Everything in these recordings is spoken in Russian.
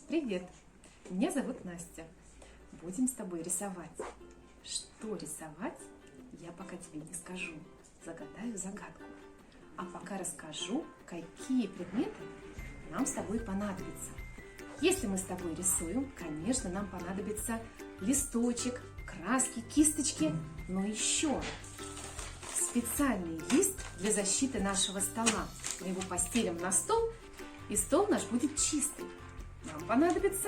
Привет! Меня зовут Настя. Будем с тобой рисовать. Что рисовать, я пока тебе не скажу. Загадаю загадку. А пока расскажу, какие предметы нам с тобой понадобятся. Если мы с тобой рисуем, конечно, нам понадобится листочек, краски, кисточки, но еще специальный лист для защиты нашего стола. Мы его постелим на стол, и стол наш будет чистый. Нам понадобится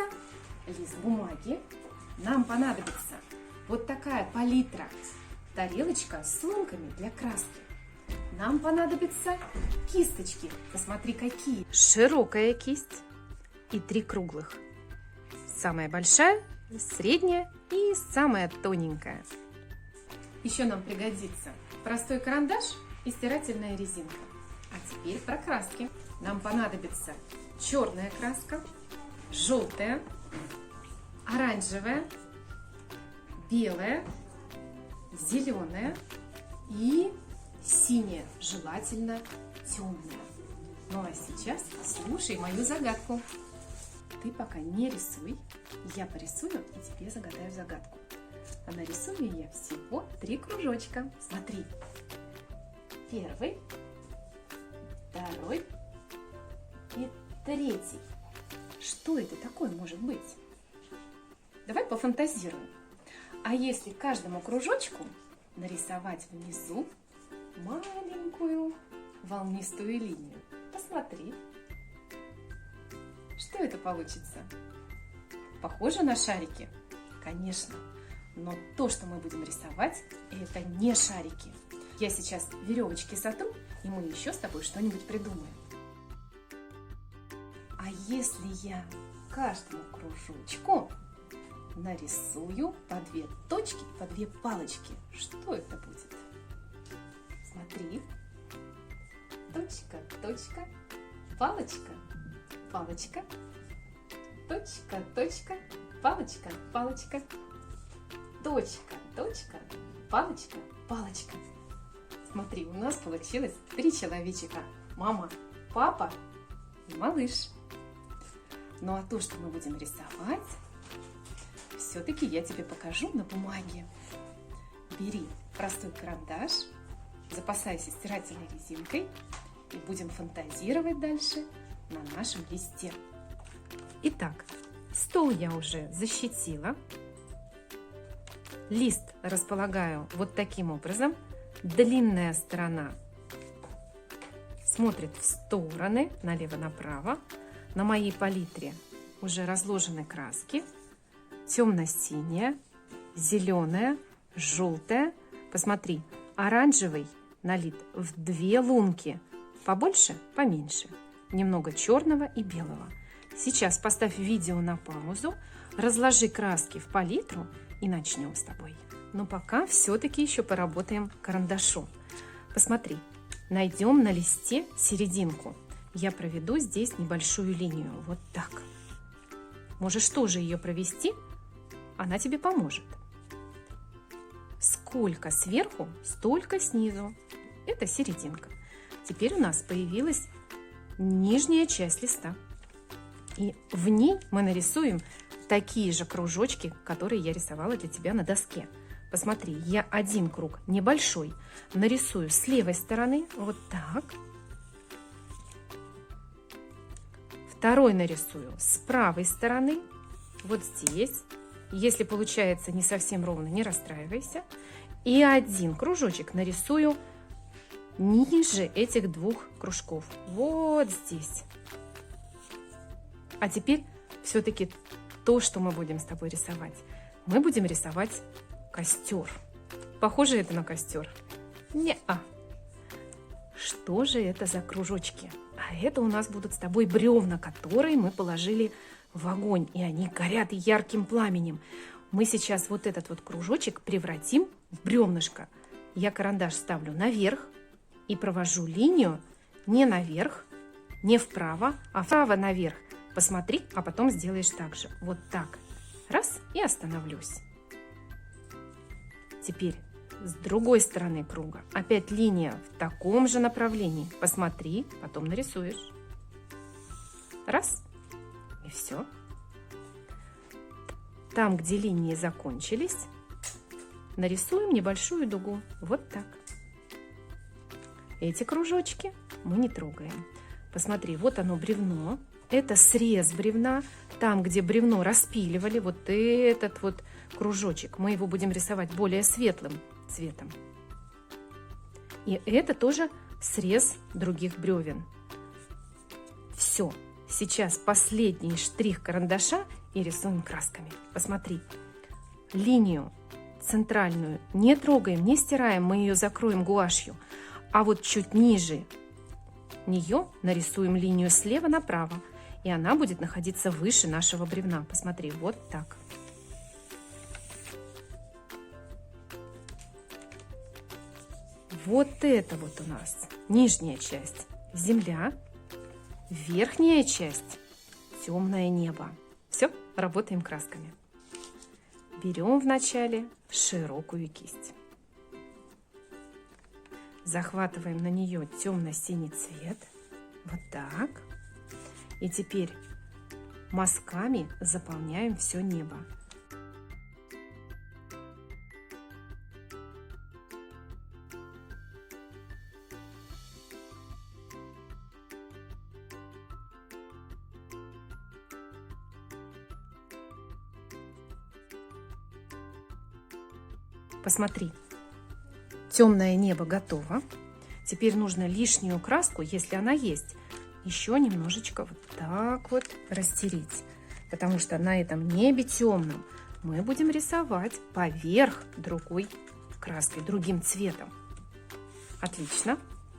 лист бумаги, нам понадобится вот такая палитра, тарелочка с лунками для краски. Нам понадобятся кисточки, посмотри какие. Широкая кисть и 3 круглых. Самая большая, средняя и самая тоненькая. Еще нам пригодится простой карандаш и стирательная резинка. А теперь про краски. Нам понадобится черная краска, желтая, оранжевая, белая, зеленая и синяя, желательно темная. Ну а сейчас слушай мою загадку. Ты пока не рисуй, я порисую и тебе загадаю загадку. А нарисую я всего 3 кружочка. Смотри. Первый, второй и третий. Что это такое может быть? Давай пофантазируем. А если каждому кружочку нарисовать внизу маленькую волнистую линию? Посмотри. Что это получится? Похоже на шарики? Конечно. Но то, что мы будем рисовать, это не шарики. Я сейчас веревочки сотру, и мы еще с тобой что-нибудь придумаем. А если я каждому кружочку нарисую по 2 точки, по 2 палочки, что это будет? Смотри. Точка, точка, палочка, палочка, точка, точка, палочка, палочка, точка, точка, палочка, палочка. Смотри, у нас получилось 3 человечка. Мама, папа и малыш. Ну а то, что мы будем рисовать, все-таки я тебе покажу на бумаге. Бери простой карандаш, запасайся стирательной резинкой и будем фантазировать дальше на нашем листе. Итак, стол я уже защитила. Лист располагаю вот таким образом. Длинная сторона смотрит в стороны, налево-направо. На моей палитре уже разложены краски. Темно-синяя, зеленая, желтая. Посмотри, оранжевый налит в 2 лунки. Побольше, поменьше. Немного черного и белого. Сейчас поставь видео на паузу, разложи краски в палитру и начнем с тобой. Но пока все-таки еще поработаем карандашом. Посмотри, найдем на листе серединку. Я проведу здесь небольшую линию, вот так. Можешь тоже ее провести, она тебе поможет. Сколько сверху, столько снизу. Это серединка. Теперь у нас появилась нижняя часть листа. И в ней мы нарисуем такие же кружочки, которые я рисовала для тебя на доске. Посмотри, я 1 круг небольшой нарисую с левой стороны, вот так. Второй нарисую с правой стороны, вот здесь. Если получается не совсем ровно, не расстраивайся. И 1 кружочек нарисую ниже этих 2 кружков, вот здесь. А теперь все-таки то, что мы будем с тобой рисовать. Мы будем рисовать костер. Похоже это на костер? Не-а. Что же это за кружочки? А это у нас будут с тобой бревна, которые мы положили в огонь. И они горят ярким пламенем. Мы сейчас вот этот вот кружочек превратим в бревнышко. Я карандаш ставлю наверх и провожу линию не наверх, не вправо, а вправо наверх. Посмотри, а потом сделаешь так же. Вот так. Раз, и остановлюсь. Теперь с другой стороны круга. Опять линия в таком же направлении. Посмотри, потом нарисуешь. Раз. И все. там, где линии закончились, нарисуем небольшую дугу. Вот так. Эти кружочки мы не трогаем. Посмотри, вот оно бревно. Это срез бревна. Там, где бревно распиливали, вот этот вот кружочек, мы его будем рисовать более светлым цветом. И это тоже срез других бревен. Все. Сейчас последний штрих карандаша и рисуем красками. Посмотри. Линию центральную не трогаем, не стираем, мы ее закроем гуашью. А вот чуть ниже нее нарисуем линию слева направо. И она будет находиться выше нашего бревна. Посмотри, вот так. Вот это вот у нас нижняя часть земля, верхняя часть темное небо. Все, работаем красками. Берем вначале широкую кисть. Захватываем на нее темно-синий цвет. Вот так. И теперь мазками заполняем все небо. Посмотри, темное небо готово. Теперь нужно лишнюю краску, если она есть, еще немножечко вот так вот растереть, потому что на этом небе темном мы будем рисовать поверх другой краской, другим цветом. Отлично.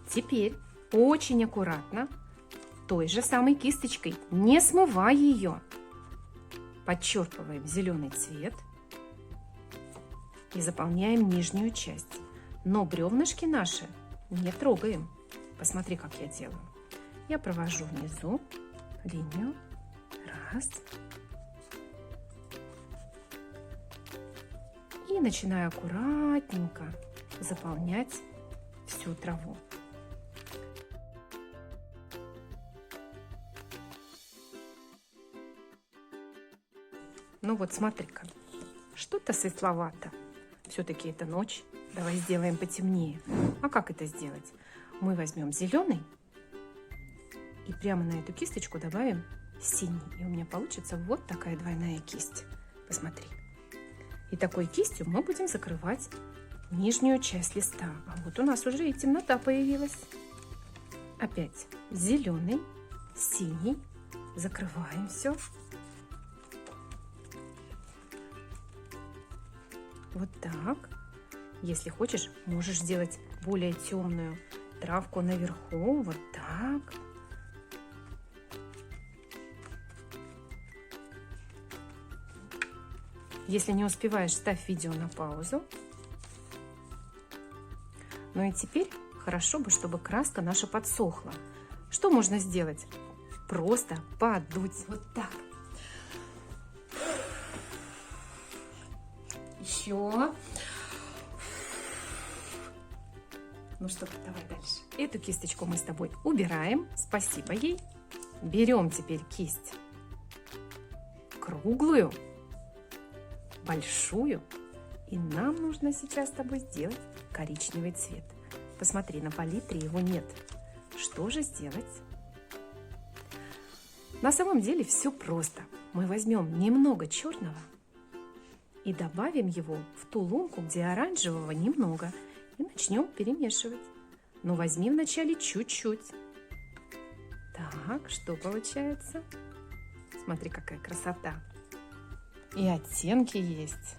Теперь очень аккуратно той же самой кисточкой, не смывая ее, подчерпываем зеленый цвет и заполняем нижнюю часть. Но бревнышки наши не трогаем. Посмотри, как я делаю. Я провожу внизу линию. Раз. И начинаю аккуратненько заполнять всю траву. Ну вот, смотри-ка, что-то светловато. Все-таки это ночь. Давай сделаем потемнее. А как это сделать? Мы возьмем зеленый и прямо на эту кисточку добавим синий. И у меня получится вот такая двойная кисть. Посмотри. И такой кистью мы будем закрывать нижнюю часть листа. А вот у нас уже и темнота появилась. Опять зеленый, синий. Закрываем все. Вот так. Если хочешь, можешь сделать более темную травку наверху. Вот так. Если не успеваешь, ставь видео на паузу. Ну и теперь хорошо бы, чтобы краска наша подсохла. Что можно сделать? Просто подуть. Вот так. Еще. Ну что, давай дальше. Эту кисточку мы с тобой убираем. Спасибо ей. Берем теперь кисть круглую, большую. И нам нужно сейчас с тобой сделать коричневый цвет. Посмотри, на палитре его нет. Что же сделать? На самом деле все просто. Мы возьмем немного черного и добавим его в ту лунку, где оранжевого немного, и начнем перемешивать. Но возьми вначале чуть-чуть. Так, что получается? Смотри, какая красота. И оттенки есть.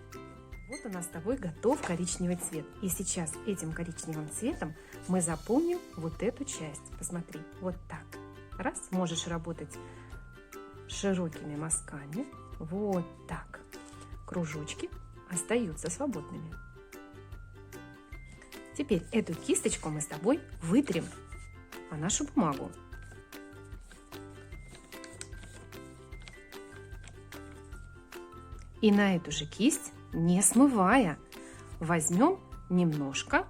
Вот у нас с тобой готов коричневый цвет. И сейчас этим коричневым цветом мы заполним вот эту часть. Посмотри, вот так. Раз, можешь работать широкими мазками. Вот так. Кружочки остаются свободными. Теперь эту кисточку мы с тобой вытрем о нашу бумагу. И на эту же кисть, не смывая, возьмем немножко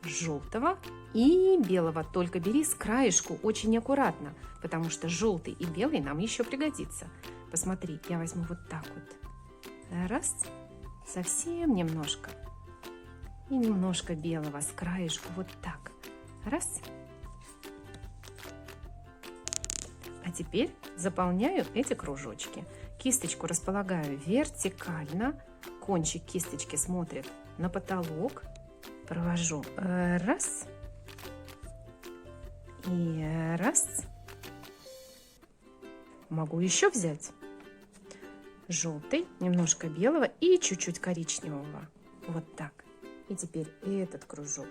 желтого и белого. Только бери с краешку очень аккуратно, потому что желтый и белый нам еще пригодится. Посмотри, я возьму вот так вот Раз, совсем немножко. И немножко белого с краешку, вот так. Раз. А теперь заполняю эти кружочки. Кисточку располагаю вертикально. Кончик кисточки смотрит на потолок. Провожу раз. И раз. Могу еще взять желтый, немножко белого и чуть-чуть коричневого. Вот так. И теперь этот кружок.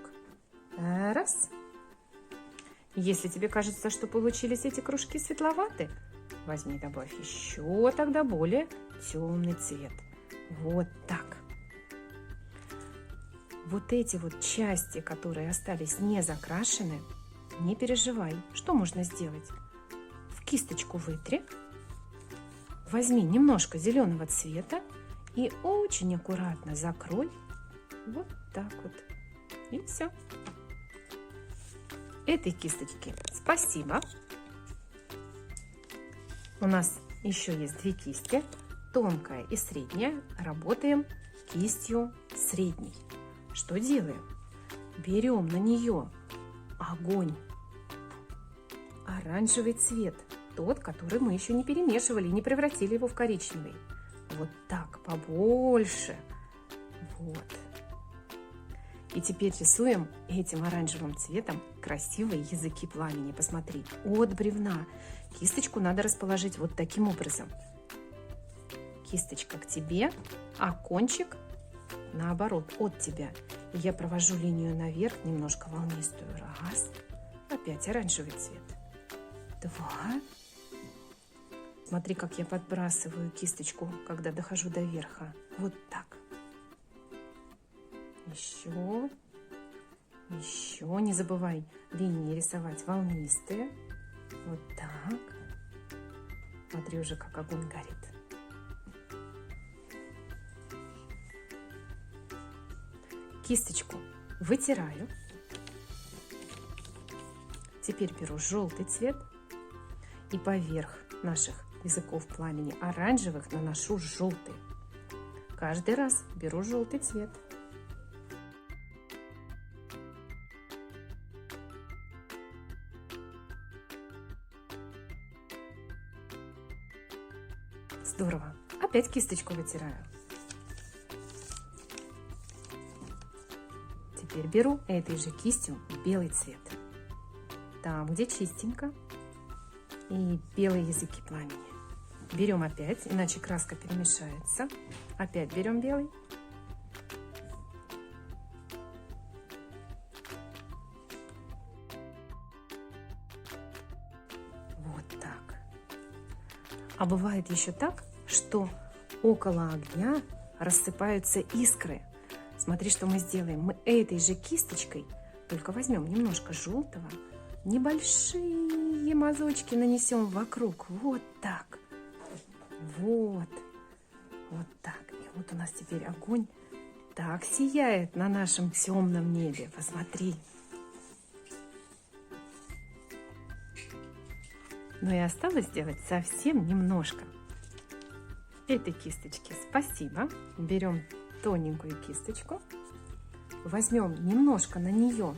Раз. Если тебе кажется, что получились эти кружки светловаты, возьми, добавь еще тогда более темный цвет. Вот так. Вот эти вот части, которые остались не закрашены, не переживай. Что можно сделать? В кисточку вытри. Возьми немножко зеленого цвета и очень аккуратно закрой. Вот так вот. И все. Этой кисточке спасибо. У нас еще есть две кисти, тонкая и средняя. Работаем кистью средней. Что делаем? Берем на нее огонь, оранжевый цвет, тот, который мы еще не перемешивали и не превратили его в коричневый. Вот так, побольше. Вот. И теперь рисуем этим оранжевым цветом красивые языки пламени. Посмотри, от бревна. Кисточку надо расположить вот таким образом. Кисточка к тебе, а кончик наоборот, от тебя. И я провожу линию наверх, немножко волнистую. Раз. Опять оранжевый цвет. Два. Смотри, как я подбрасываю кисточку, когда дохожу до верха. Вот так. Еще. Еще. Не забывай линии рисовать волнистые. Вот так. Смотри уже, как огонь горит. Кисточку вытираю. Теперь беру желтый цвет и поверх наших языков пламени оранжевых наношу желтый. Каждый раз беру желтый цвет. Здорово. Опять кисточку вытираю. Теперь беру этой же кистью белый цвет. Там, где чистенько, и белые языки пламени. Берем опять, иначе краска перемешается. Опять берем белый. Вот так. А бывает еще так, что около огня рассыпаются искры. Смотри, что мы сделаем. Мы этой же кисточкой только возьмем немножко желтого, небольшие мазочки нанесем вокруг. Вот так. Вот. Вот так. И вот у нас теперь огонь так сияет на нашем темном небе. Посмотри. Ну и осталось сделать совсем немножко. Этой кисточке спасибо. Берем тоненькую кисточку. Возьмем немножко на нее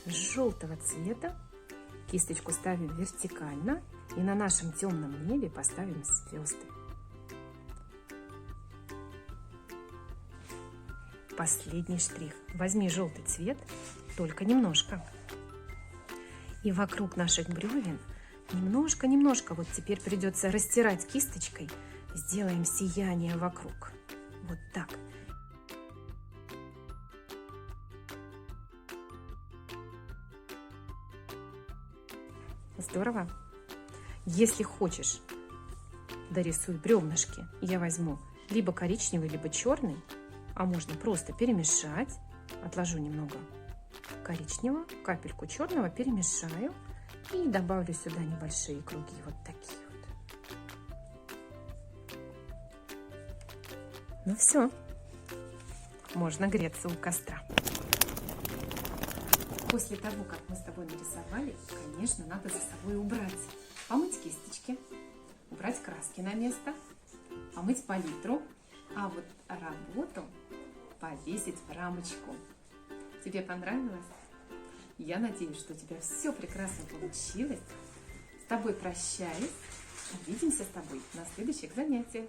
желтого цвета. Кисточку ставим вертикально. И на нашем темном небе поставим звезды. Последний штрих. Возьми желтый цвет, только немножко. И вокруг наших бревен немножко, вот теперь придется растирать кисточкой. Сделаем сияние вокруг. Вот так. Здорово. Если хочешь, дорисуй бревнышки. Я возьму либо коричневый, либо черный. А можно просто перемешать. Отложу немного коричневого, капельку черного, перемешаю. И добавлю сюда небольшие круги. Вот такие вот. Ну все. Можно греться у костра. После того, как мы с тобой нарисовали, конечно, надо за собой убрать. Помыть кисточки, убрать краски на место, помыть палитру, А вот работу повесить в рамочку. Тебе понравилось? Я надеюсь, что у тебя все прекрасно получилось. С тобой прощаюсь. Увидимся с тобой на следующих занятиях.